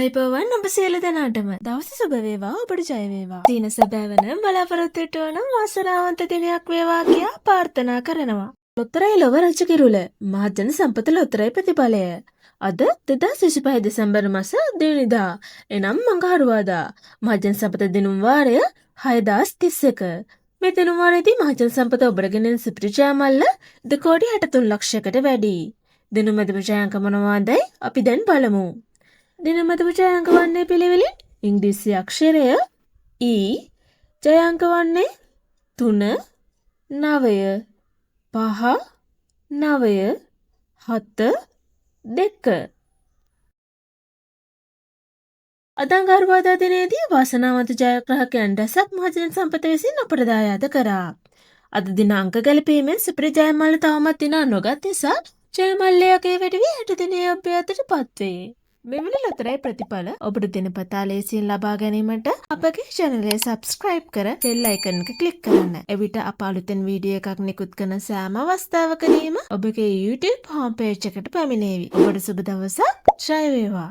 අයිබෝවන් ඔබ සියලු දෙනාටම දවස සුබ වේවා ඔබට ජය වේවා. දින සැබෑවන බලාපොරොත්තු වන වාසනාවන්ත දිනයක් වේවා කියා ප්‍රාර්ථනා කරනවා. ලොතරැයි ලොව රජ කිරුළ මහජන සම්පත ලොතරැයි ප්‍රතිඵලය. අද 2025 දෙසැම්බර් මාස 2 වෙනිදා එනම් මඟහරුවාදා මහජන සම්පත දිනුම් වාරය 6031. මේ දිනුම් වාරයේදී මහජන සම්පත ඔබට ගෙනෙන සිප්‍රිජා මල්ල 2,63 ලක්ෂයකට වැඩි. දිනුම් මැද ප්‍රජාංක මොනවාදයි අපි දැන් බලමු. දිනමතම ජයාංක වන්නේ පිළිවෙලින් ඉංග්‍රීසි අක්ෂරය E ජයාංක වන්නේ 3 9 5 9 7 2. අද අඟහරුවාදා දිනේදී වාසනාවන්ත ජයග්‍රාහකයන් රැසක් මහජන සම්පත විසින් අපට දායාද කරා. අද දින අංක ගැලපීමෙන් සුපිරි ජයමල්ල තවමත් දිනා නොගත් නිසා ජයමල්ලයාගේ වැඩි වී 60 දිනයේ අභ්‍යාසයටපත් වේ. මෙවැනි ලොතරැයි ප්‍රතිඵල ඔබට දිනපතා ලේසියෙන් ලබා ගැනීමට අපගේ channel එක subscribe කර bell icon එක click කරන්න. එවිට අප අලුතෙන් වීඩියෝ එකක් නිකුත් කරන සෑම අවස්ථාවකදීම ඔබගේ YouTube home page එකට පැමිණේවි. ඔබට සුබ දවසක්. ජය වේවා.